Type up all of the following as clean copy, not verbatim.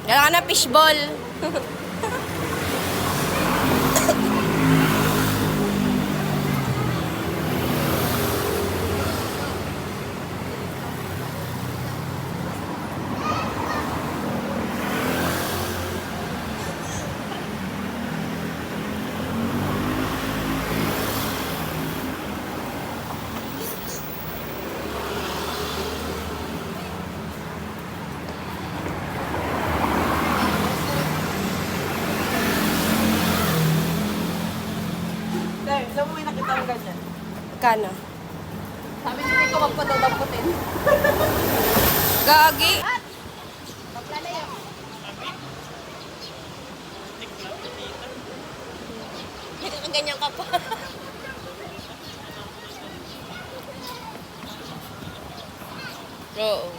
Kailangan na fishball. Saan mo may nakita ang ganyan? Kano? Sabi niyo ko magpadadamputin. Gagi. Ganyan ka pa. Oo.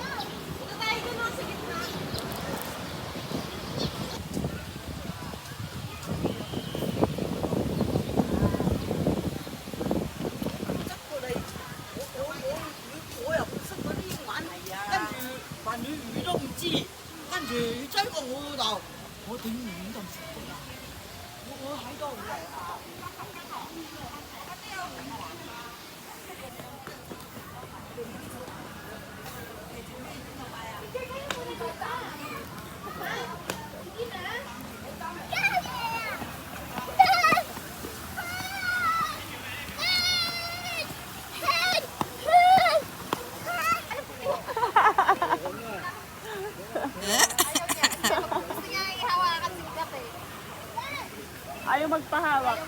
Ayaw magpahawak.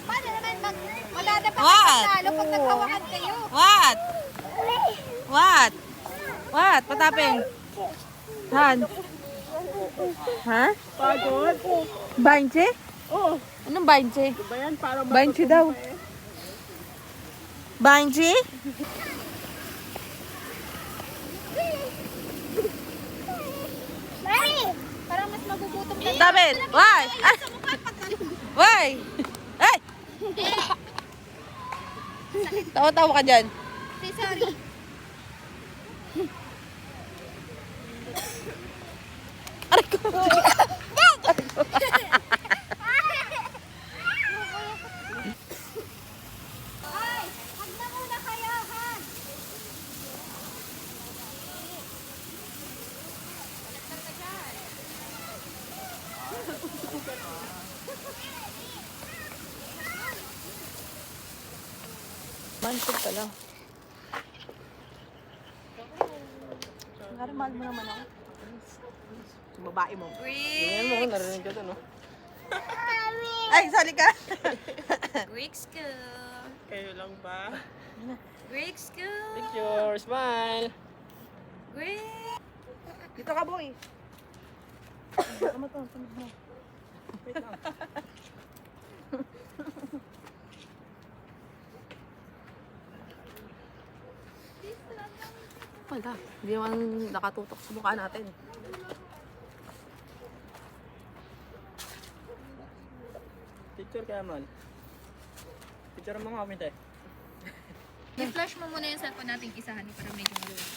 Paano naman madadapat What? talo pag naghawakan kayo? What? What? What? Pataping. Han. Ha? Pagod? Bainche? Oo. Anong bainche? Diba yan? Para Bainche daw. Bainche? Mari! Parang mas magugutom ka. David! Why? Ah! Why? Ay! Tawa-tawa ka dyan. Sorry. Aray ko. Ay! Hag na muna kayo, ha? Mansip pala. Narimal mo naman ako. Sa babae mo. Greek. mo, narinig ka doon, no? Ay, sali ka. Greek school. Kayo lang ba? Greek school. Picture, smile. Greek. Dito ka, boy. Tama to, sunod mo. Wait lang. Wala. Hindi naman nakatutok sa mukha natin. Picture kaya man. Picture mo nga kami tayo. I-flash mo muna yung cellphone nating isahan para medyo maluwag.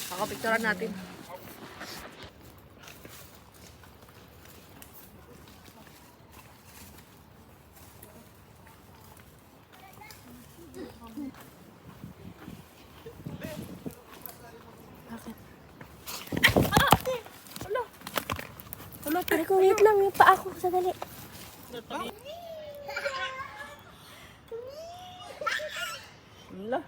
Kakapicturean natin. Pare ko, wait lang. Yung paa ko. Sadali. Wala.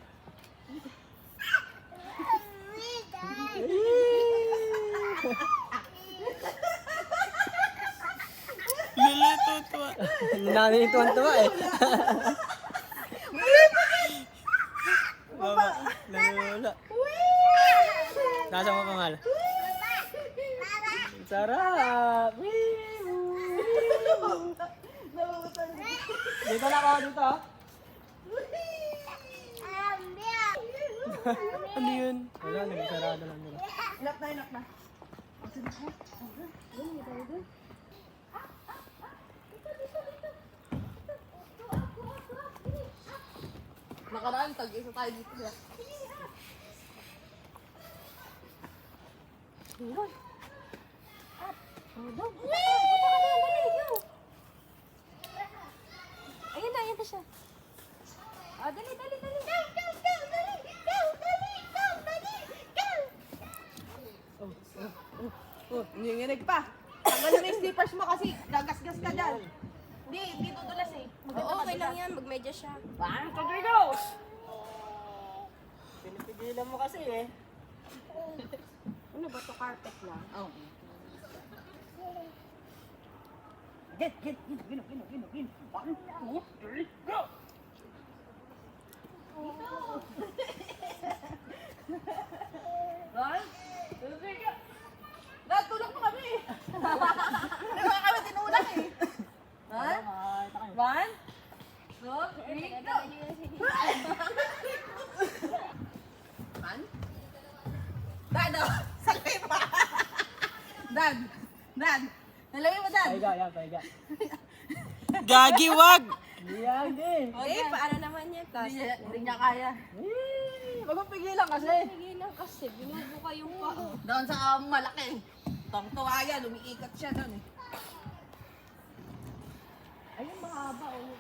Namin ito ang tuwa eh. Baba, nalula. Nasa mo pangal? Sarap! Dito na ako, dito. Ano yun? Wala, nagsarado lang nila. Inak na. Nakaraan, tag-isa tayo dito. Ayun na siya. Ah, dali. Go, dali. Oh, nanginginig pa. Tanggalin mo yung slippers mo kasi gagasgas ka dyan. Hindi tutulas eh. Oo, okay lang yan. Magmedya siya. Bang, go! Pinipigilan mo kasi eh. Ano ba to? Carpet lang. Oh. Get. Gin. 1, 2, 3, go! One, two, three, go! Natulog mo kami. Hindi ko kami tinulang eh. One, two, three, go! One. Dad, oh. Sakay pa. Dad. Nalagay mo, Dad. Paiga. Gagi, wag! Yan din. Eh, paano naman yan? Kasi, Hindi niya kaya. Wag mong pigilan kasi. pigilan kasi. Binubuka yung paa. Doon sa malaki. Tong-tuwa yan, umiikot siya doon eh. Ayun, mahaba. Oh.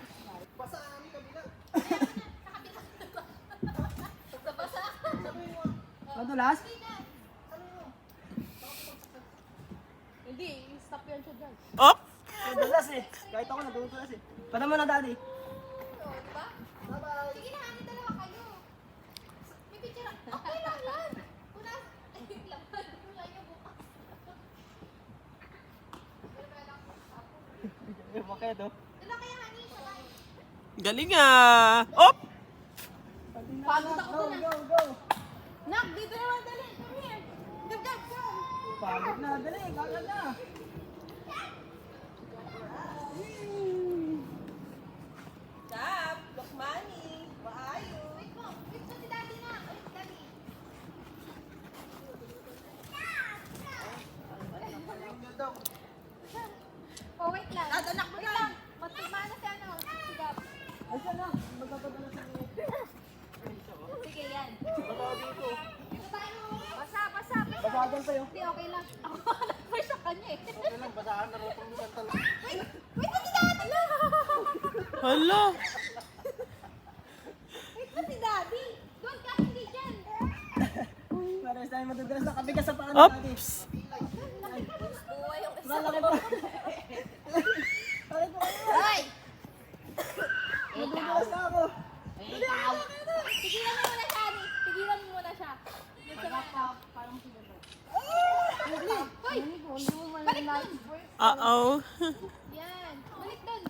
Madulas? Hindi, stop yan siya dyan. Op! Madulas eh. Kahit ako nadudulas eh. Padama na daddy. Sige na, kami dalawa kayo. May picture. Okay lang yan. Punas. Ay, lang. Wala niyo bukas. Bakit oh? Dala kaya, honey. Sabay. Galing ah! Op! Pagod ako doon ah. Go. Nak, dito naman, dali. Come here. Gab. Pagod na, dali. Kagad na. Gab, look money. Maayo. Wait mo si daddy na. Wait, daddy. Oh, wait lang. Dad, anak mo Wait na. lang. Matigmana si ano. Si Gab. Asa na? Magpapadala sa inyo. Sige, yan. Baka dito. Dito tayo. Basa. Basagan sa'yo. Hindi, okay lang. Ako nag-first sa kanya eh. Okay lang, basahan na rin pang isang tala. Wait mo si daddy. Hala! Wait mo si daddy. Doon ka, hindi dyan. Para sa tayo madudulas na kabigas sa paan Op! daddy. Buhay yung isa. Lalaki ba? Bakit mo Hoy! madudulas na ako? Tigilan mo muna siya, honey. Tigilan mo muna siya. Dito sa mga parang si daddy. Hoy! Balik doon. Uh-oh. Yan. Balik doon.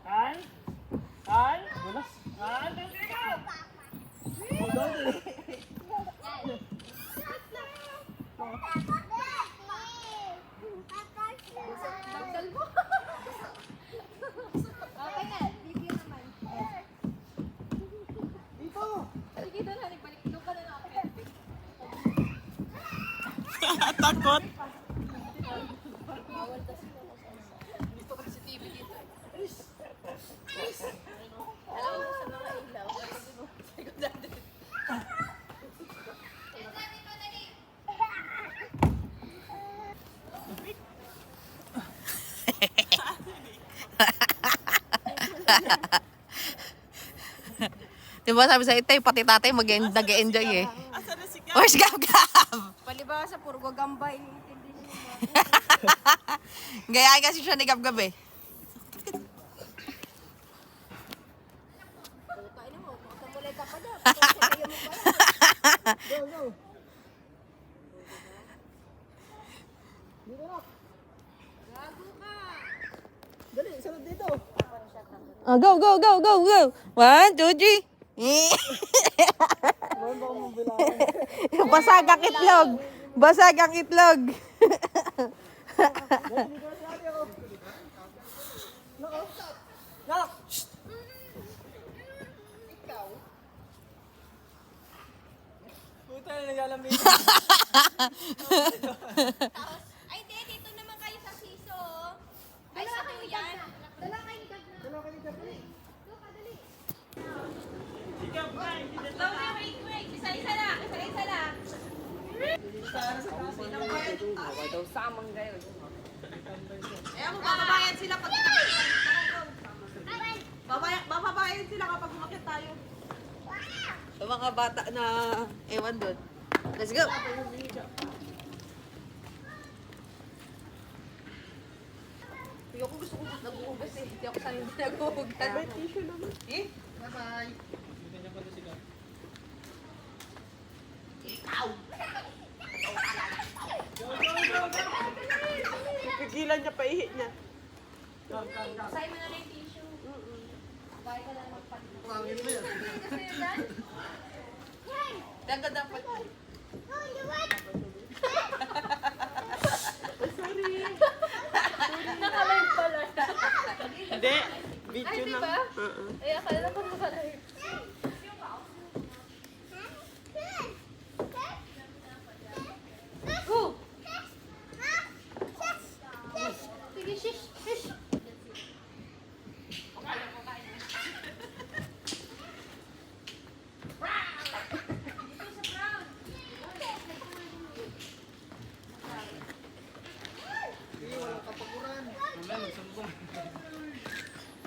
Kan? Dulas. Kan? Oh, daddy. Dagdal mo. Okay na. Review naman. Dito. Sige doon, honey. Balik doon ka na lang. Takot. Diba sabi sa itay, pati tatay nag-enjoy eh. Where's Gab? Palibasa, puro gagambay. Gayahin kasi siya ni Gab eh. Kain mo, makamulay ka pa dyan. Kayo mo pa yan. Go. Gago ka. Dali, sunod dito. Oh, go! 1, 2, 3. Meron ba akong mabilangan? Basag ang itlog. Basag ang itlog. Dali, dito na si ate ako. Nak! Puta na naglalambing. Ay, di, dito naman kayo sa siso. Ay, sa tuyan. Dala kayo ni Gab na. Dalawa kayo dyan. Doon ka, dali. Wait. Isa-isa lang. Eh, mo bababayan sila pag bababayan sila kapag umakyat tayo. Sa mga bata na ewan doon. Let's go! Ayoko gusto ko nag-uugas eh. Hindi ako sanay na nag-uugas. May tissue naman. Eh? Bye-bye. Ikaw! Pigilan niya, paihi niya. Sa'yo mo na lang yung tissue. Bakit ka lang magpagod? Pangin mo yan. Kasi yun, Dan? Daga dapat. Nakalive pala. Hindi. Video Ay, di lang. ba? Ay, akala ko nakalive. Go! Sige, shish, shish.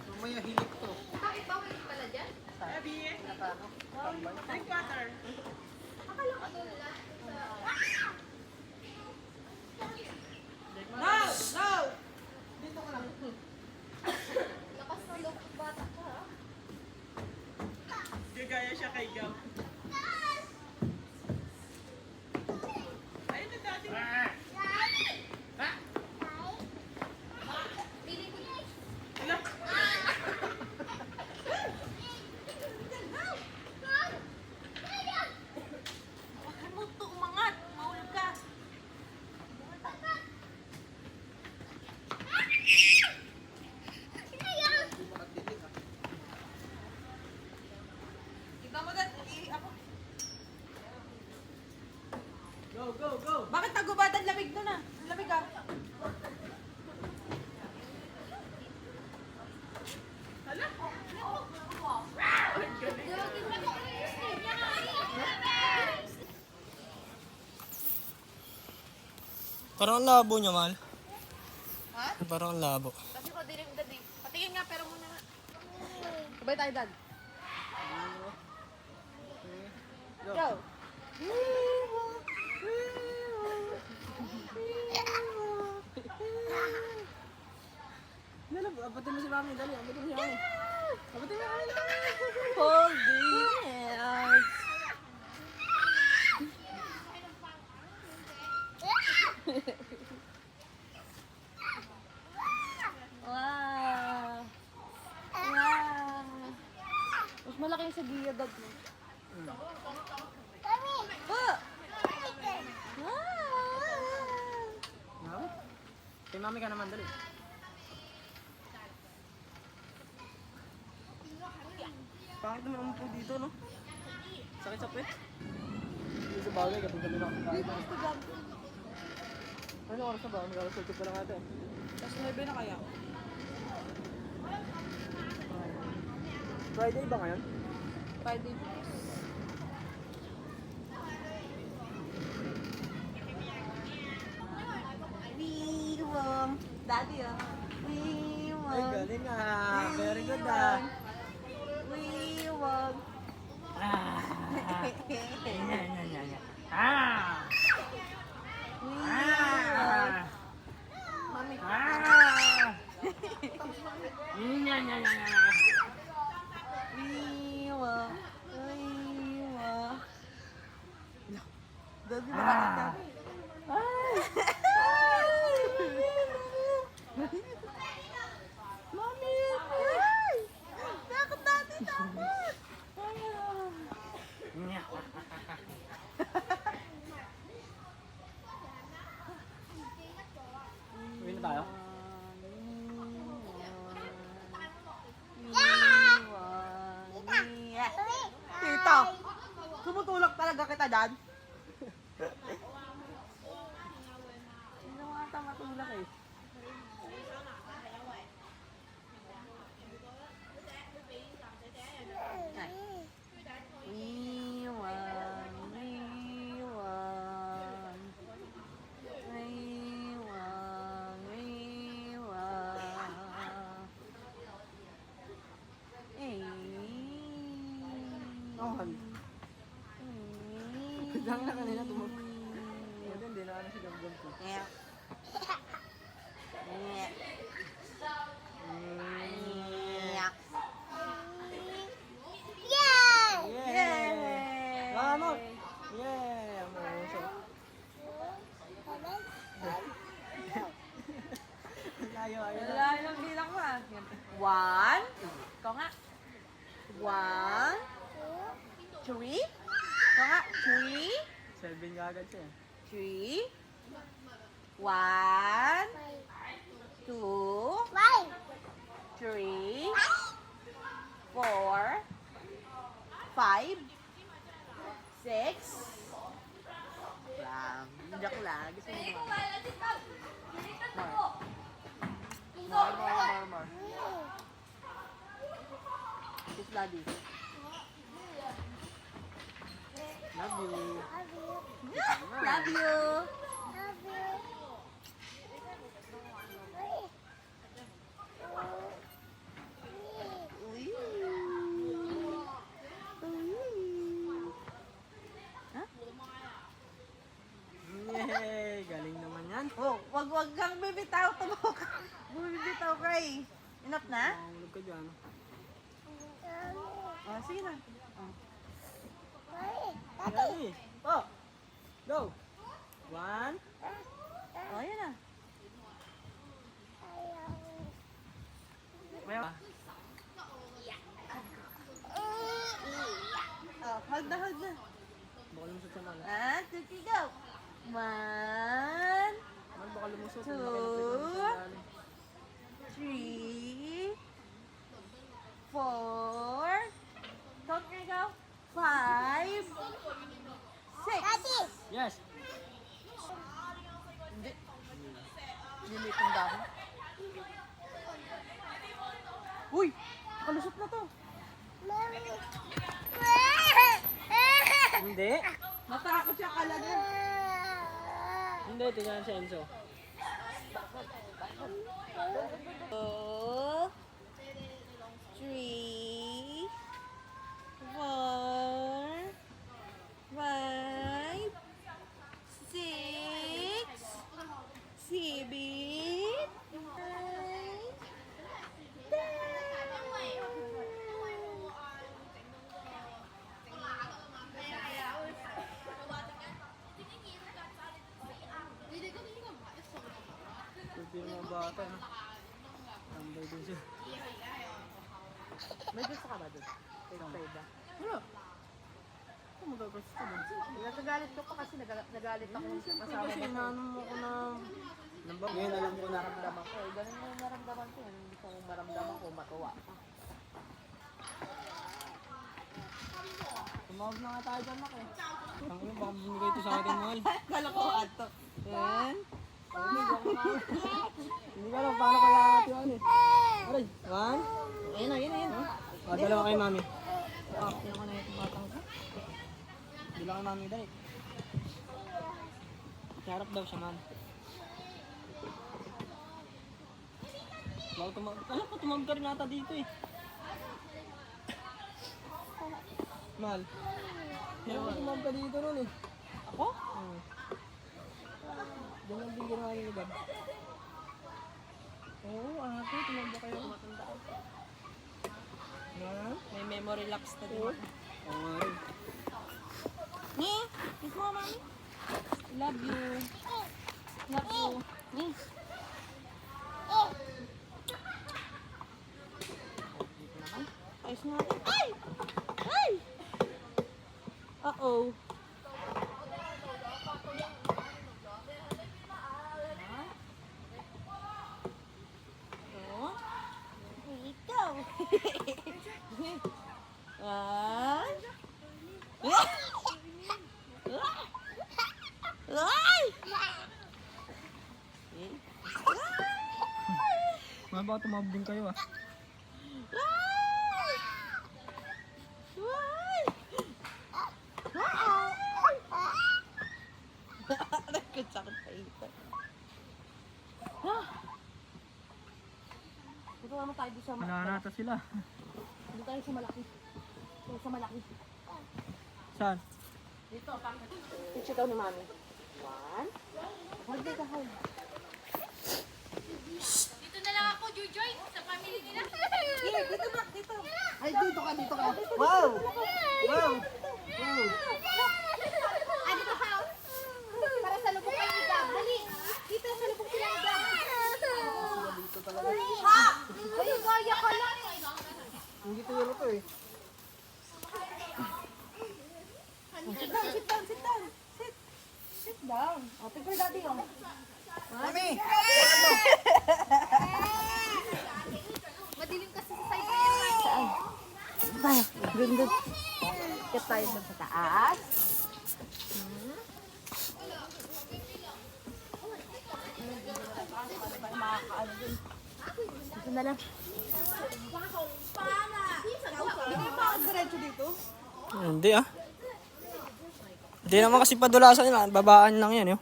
Mamaya hilik to. Bakit bawal pala dyan? Drink water. Akala ko doon lang. No! No! Lakas na loob ng bata ka, ha? Gagaya siya kay Gab. Ayun na dati. Piling ko yun. Huwag mo ito umangat. Mahulog ka. Kita mo dad. Ako. Go, go, go! Bakit nagubadan lamig doon ah? Lamig ah. Parang ang labo niya, Mal. Ha? Parang ang labo. Kasi ko dilim dad eh. Patingin nga pero muna nga. Sabay tayo dad. Go. Dali, abatin mo si Mami. Dali, abatin mo si Mami. Abatin mo si Mami. Holding hands. Wow. Wow. Mas malaki yung sa giya dad mo. Ah! Mami? Kay Mami ka naman, dali. Pangit naman po dito, no? Sakit sa pet. Hindi sa bagay, kapag gabi na ako kain. Ano oras na ba? Mag-alas 8 pa lang ata eh. Tapos 9 na kaya. Friday ba ngayon? Friday. We want Daddy ah. We Ay, want. galing ah. Very good ah. We want. Ah! We want. Mami. We want. We want. Daddy bakit ka? Mami! Ay! Takot Daddy, takot! Uwi na tayo? Tita! Sumutulak talaga kita dyan? Sino nga ata matulak eh? We want, we want. Nakuhan. Diyan na kanina tumulong. Hindi na ano si Gam-Gam ko. Yeah. Yeah. Yeah. Yay! Ano? Yay! Ang mamuso. Layo, ayun na. Wala yung bilang mo ah. One. Ikaw nga. One. Three. Ikaw nga. Three. 7 ka agad siya. 3. 1. 2. 3. 4. 5. 6. Lang. Joke lang. Gusto mo ba? More. Kiss daddy. Love you. Love you. Uy. Yay! Galing naman yan. Oh, wag kang bibitaw tumok. Bibitaw ka eh. Enough na? Mahulog ka dyan. Oh, sige na. Ready? Oh! Go! 1. Oh, yan na. Well, Oh, hug na. baka lumusot sa mal. 1, 2, 3, go. 1, Baka lumusot. Two. Ang laki ng plate ng sandali. 3, 4. Count nga go. 5, 6. Yes! Hindi. Lilit ang dahon. Uy! Kalusot na to. Hindi! Natakot siya kalagan. Hindi, tingnan si Enzo. 2, 3, 4, 5, 6, 7, Pwede yung mga bata, no? Tambay din siya. May gusto ka ba doon? Take ba? Wala! Ito magagas ka dun. Nagagalit ko pa kasi nagalit ako Siyempre kasama kasi ko. inaano mo ko na... Ngayon alam ko na. Naramdaman ko. Eh, ganun yung naramdaman ko. Hindi ko maramdaman ko, matuwa ka. Tumawag na nga tayo dyan, nak eh. Ang ino, baka bumigay ito sa atin, mahal. Kala ko ato. Yan. Hindi ko alam paano kaya ate yan eh. Aray, 1. Ayun na. Dalawa kay mami. Akin ako na yung batang ko. Dalawa kay mami, dali. Sarap daw siya, man. Alam ko, tumawag ka rin ata dito eh. Mal. Alam ko, tumawag ka dito nun eh. Ako? Diyan lang din ginawa niyo ba? Oo, ate. Tumanda kayo. Matandaan. May memory lapse na din. Oo nga rin. Ni, kiss mo, mami. Love you. Love you. Ni. Ayos nga. Ay! Ay! Uh-oh. Ikaw. One. Ay! Mga baka tumawag din kayo ah. Ay! Ay! Nagkasakit pa ito. Ito naman tayo doon sa Wala na ata sila. Doon tayo sa malaki. Tayo sa malaki. Saan? Teach ikaw ni Mami. 1. Hold ka, hold. Dito na lang ako, Jujoy, sa family nila. Here, dito ba? Dito. Ay, dito ka, dito ka. Wow! Wow! Ah, dito ka. Para sa lubog kayo ni Gab. Dali. Dito sa lubog sila ni Gab. Dito talaga. Ay, gaya ka lang. Hindi to yun ito eh. Sit down, sit down, sit down. Sit. Sit down. Oh, picture daddy, oh. Mami! Madilim kasi sa side na yan. Tayo, gundot. Kat tayo sa taas. Ito na lang. Diretso dito? Hindi ah. Hindi naman kasi padulasan nila. Babaan lang yan yun.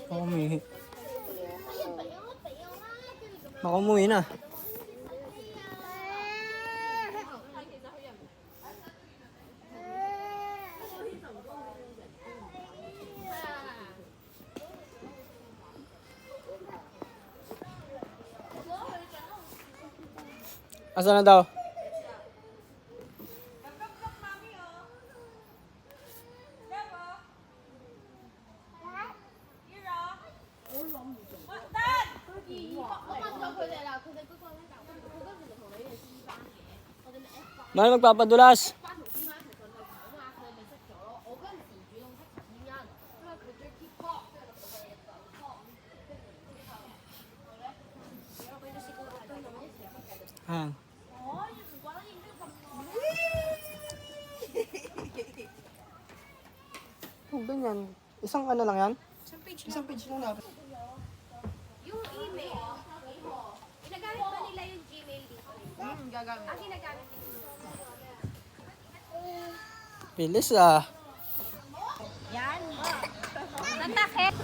Baka umuwi. Baka umuwi na. Asa na daw? Mahal magpapadulas. Ah. Oh, ganyan. Isang ano lang yan? Isang page lang dapat. Yung email, ginagamit ba nila yung Gmail dito? Gagamit. Ang ginagamit nila. Bilis ah. Yan. Natakit.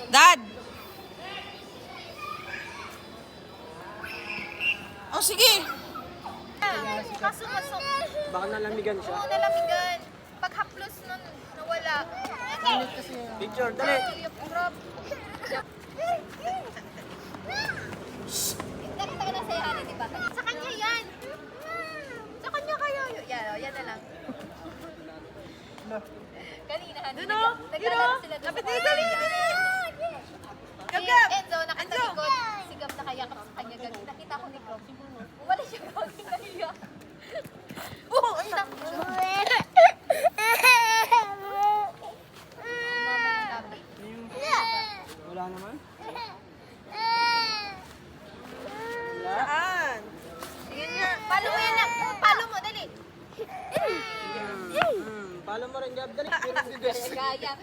Dad! Oh, sige! Kaso masok. Baka nalamigan siya. Oo, nalamigan. Pag haplos nun, nawala. Picture, dali! Nakita ka na sa'yo, Hani, di ba? Sa kanya yan. Sa kanya kayo. Yan na lang. Kanina, Hani. Doon, oh. Naglalaro sila doon. Kapit sa dito, dali, bahay. dali! Si Gab! Enzo, nakatalikod. Si Gab nakayakap sa kanya. Gagi. Nakita ko ni Gab. Wala siya gagi naiyak. Oh, ay! Mama yung lapit. Wala naman. Saan? Sige nga. Palo mo yan lang. Palo mo, dali. Palo mo rin, Gab. Dali. Gaya.